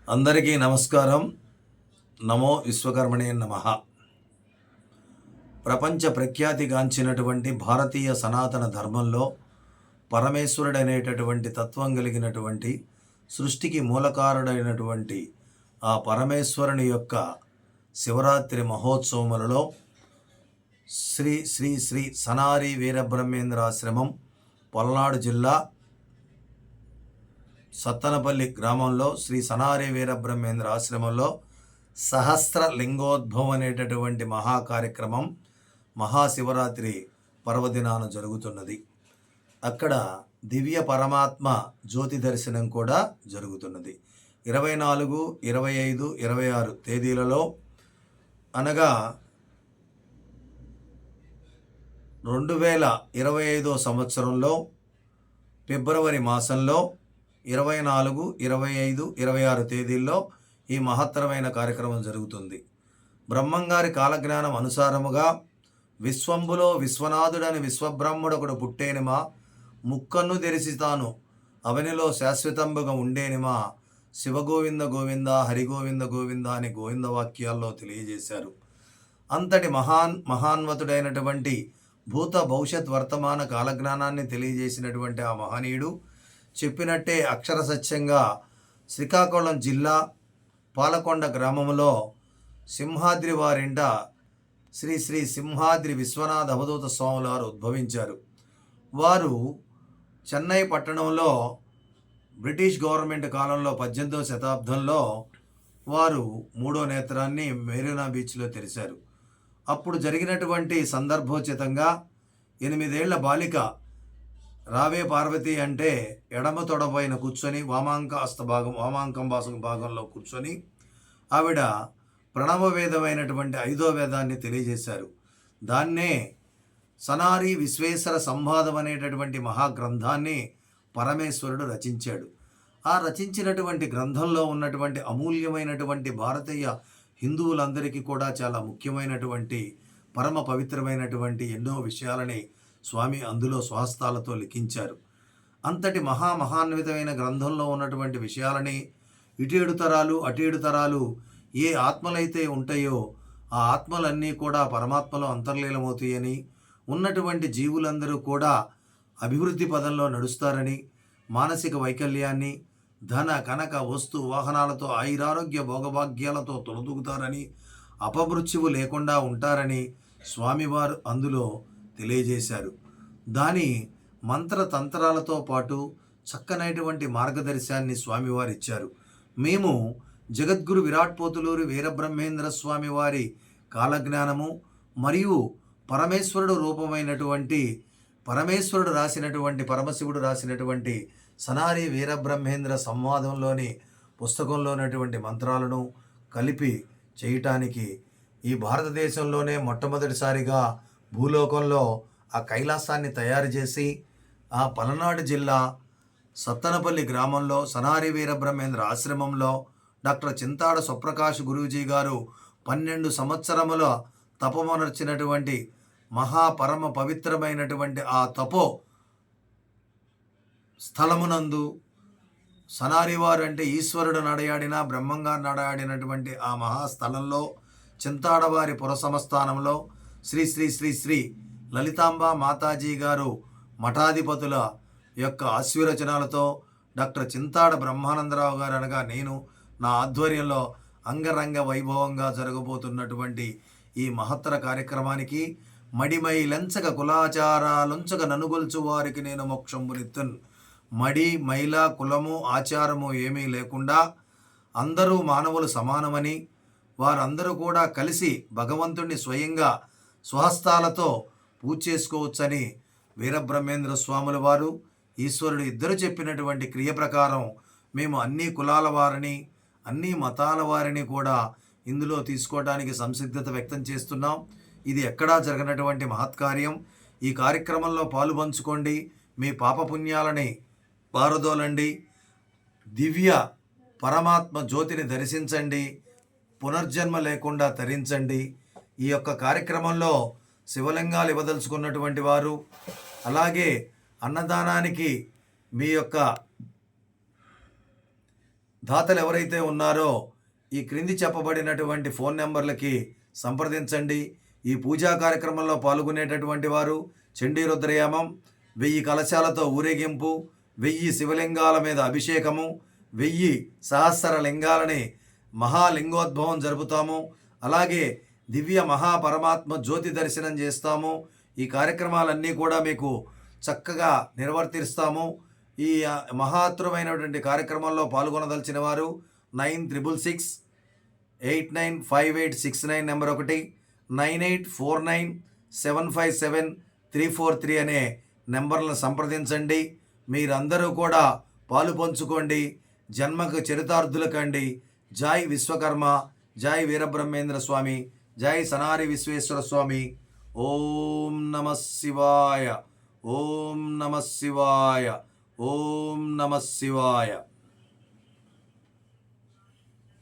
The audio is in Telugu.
అందరికీ నమస్కారం. నమో విశ్వకర్మణే నమః. ప్రపంచ ప్రఖ్యాతిగాంచినటువంటి భారతీయ సనాతన ధర్మంలో పరమేశ్వరుడనేటటువంటి తత్వం కలిగినటువంటి సృష్టికి మూలకారుడైనటువంటి ఆ పరమేశ్వరుని యొక్క శివరాత్రి మహోత్సవములలో శ్రీ శ్రీ శ్రీ సనారి వీరబ్రహ్మేంద్రాశ్రమం, పల్నాడు జిల్లా సత్తనపల్లి గ్రామంలో శ్రీ సనారి వీరబ్రహ్మేంద్ర ఆశ్రమంలో సహస్ర లింగోద్భవం అనేటటువంటి మహా కార్యక్రమం మహాశివరాత్రి పర్వదినాన జరుగుతున్నది. అక్కడ దివ్య పరమాత్మ జ్యోతి దర్శనం కూడా జరుగుతున్నది. 24, 25, 26 తేదీలలో, అనగా 2025 సంవత్సరంలో ఫిబ్రవరి మాసంలో 24, 25, 26 తేదీల్లో ఈ మహత్తరమైన కార్యక్రమం జరుగుతుంది. బ్రహ్మంగారి కాలజ్ఞానం అనుసారముగా విశ్వంబులో విశ్వనాథుడని విశ్వబ్రహ్మడొకడు పుట్టేనిమా, ముక్కన్ను తెరిసి తాను అవనిలో శాశ్వతంబుగా ఉండేనిమా, శివగోవింద గోవింద హరిగోవింద గోవింద అని గోవింద వాక్యాల్లో తెలియజేశారు. అంతటి మహాన్వతుడైనటువంటి భూత భవిష్యత్ వర్తమాన కాలజ్ఞానాన్ని తెలియజేసినటువంటి ఆ మహనీయుడు చెప్పినట్టే అక్షర సత్యంగా శ్రీకాకుళం జిల్లా పాలకొండ గ్రామంలో సింహాద్రి వారింట శ్రీ శ్రీ సింహాద్రి విశ్వనాథ అవధూత స్వాముల వారు ఉద్భవించారు. వారు చెన్నై పట్టణంలో బ్రిటిష్ గవర్నమెంట్ కాలంలో 18వ శతాబ్దంలో వారు 3వ నేత్రాన్ని మెరీనా బీచ్లో తెరిచారు. అప్పుడు జరిగినటువంటి సందర్భోచితంగా 8 ఏళ్ల బాలిక రావే పార్వతి అంటే ఎడమ తొడపైన కూర్చొని వామాంకం భాగంలో కూర్చొని ఆవిడ ప్రణవ వేదమైనటువంటి 5వ వేదాన్ని తెలియజేశారు. దాన్నే సనారి విశ్వేశ్వర సంవాదం అనేటటువంటి మహాగ్రంథాన్ని పరమేశ్వరుడు రచించాడు. ఆ రచించినటువంటి గ్రంథంలో ఉన్నటువంటి అమూల్యమైనటువంటి భారతీయ హిందువులందరికీ కూడా చాలా ముఖ్యమైనటువంటి పరమ పవిత్రమైనటువంటి ఎన్నో విషయాలని స్వామి అందులో స్వహస్తాలతో లిఖించారు. అంతటి మహాన్వితమైన గ్రంథంలో ఉన్నటువంటి విషయాలని ఇటేడు తరాలు అటేడు తరాలు ఏ ఆత్మలైతే ఉంటాయో ఆ ఆత్మలన్నీ కూడా పరమాత్మలో అంతర్లీనమవుతాయని, ఉన్నటువంటి జీవులందరూ కూడా అభివృద్ధి పదంలో నడుస్తారని, మానసిక వైకల్యాన్ని ధన కనక వస్తు వాహనాలతో ఆయురారోగ్య భోగభాగ్యాలతో తొలదూగుతారని, అపమృత్యువు లేకుండా ఉంటారని స్వామివారు అందులో తెలియజేశారు. దాని మంత్రతంత్రాలతో పాటు చక్కనైనటువంటి మార్గదర్శనాన్ని స్వామివారు ఇచ్చారు. మేము జగద్గురు విరాట్పోతులూరి వీరబ్రహ్మేంద్ర స్వామి వారి కాలజ్ఞానము మరియు పరమేశ్వరుడు రూపమైనటువంటి పరమేశ్వరుడు రాసినటువంటి పరమశివుడు రాసినటువంటి సనారి వీరబ్రహ్మేంద్ర సంవాదంలోని పుస్తకంలోనటువంటి మంత్రాలను కలిపి చేయటానికి ఈ భారతదేశంలోనే మొట్టమొదటిసారిగా భూలోకంలో ఆ కైలాసాన్ని తయారు చేసి ఆ పలనాడు జిల్లా సత్తనపల్లి గ్రామంలో సనారి వీరబ్రహ్మేంద్ర ఆశ్రమంలో డాక్టర్ చింతాడ సుప్రకాష్ గురూజీ గారు 12 సంవత్సరముల తపమునర్చినటువంటి మహాపరమ పవిత్రమైనటువంటి ఆ తపో స్థలమునందు సనారివారు అంటే ఈశ్వరుడు నడయాడిన బ్రహ్మంగారు నడయాడినటువంటి ఆ మహాస్థలంలో చింతాడవారి పుర సంస్థానంలో శ్రీ శ్రీ శ్రీ శ్రీ లలితాంబ మాతాజీ గారు మఠాధిపతుల యొక్క ఆశీర్వచనాలతో డాక్టర్ చింతాడ బ్రహ్మానందరావు గారు అనగా నేను నా ఆధ్వర్యంలో అంగరంగ వైభవంగా జరగబోతున్నటువంటి ఈ మహత్తర కార్యక్రమానికి మడిమై లెంచక కులాచారాలుంచక ననుగొల్చు వారికి నేను మోక్షంబునిత్తున్. మడి మైల కులము ఆచారము ఏమీ లేకుండా అందరూ మానవులు సమానమని, వారందరూ కూడా కలిసి భగవంతుణ్ణి స్వయంగా స్వహస్తాలతో పూజ చేసుకోవచ్చని వీరబ్రహ్మేంద్ర స్వాముల వారు ఈశ్వరుడు ఇద్దరు చెప్పినటువంటి క్రియ ప్రకారం మేము అన్ని కులాల వారిని అన్ని మతాల వారిని కూడా ఇందులో తీసుకోవడానికి సంసిద్ధత వ్యక్తం చేస్తున్నాం. ఇది ఎక్కడా జరగనటువంటి మహత్కార్యం. ఈ కార్యక్రమంలో పాలుపంచుకోండి, మీ పాపపుణ్యాలని పారదోలండి, దివ్య పరమాత్మ జ్యోతిని దర్శించండి, పునర్జన్మ లేకుండా తరించండి. ఈ యొక్క కార్యక్రమంలో శివలింగాలు ఇవ్వదలుచుకున్నటువంటి వారు, అలాగే అన్నదానానికి మీ యొక్క దాతలు ఎవరైతే ఉన్నారో ఈ క్రింది చెప్పబడినటువంటి ఫోన్ నెంబర్లకి సంప్రదించండి. ఈ పూజా కార్యక్రమంలో పాల్గొనేటటువంటి వారు చండీ రుద్రయామం, 1000 కలశాలతో ఊరేగింపు, 1000 శివలింగాల మీద అభిషేకము, 1000 సహస్ర లింగాలని మహాలింగోద్భవం జరుపుతాము. అలాగే దివ్య మహాపరమాత్మ జ్యోతి దర్శనం చేస్తాము. ఈ కార్యక్రమాలన్నీ కూడా మీకు చక్కగా నిర్వర్తిస్తాము. ఈ మహత్తరమైనటువంటి కార్యక్రమంలో పాల్గొనదలిచిన వారు 9666895869 నెంబర్ 1, 9849757343 అనే నెంబర్లను సంప్రదించండి. మీరందరూ కూడా పాలు పంచుకోండి. జన్మకు చరితార్థులు కండి. జై విశ్వకర్మ, జై వీరబ్రహ్మేంద్ర స్వామి, జై సనారి విశ్వేశ్వర స్వామి. ఓం నమః శివాయ, ఓం నమః శివాయ, ఓం నమః శివాయ.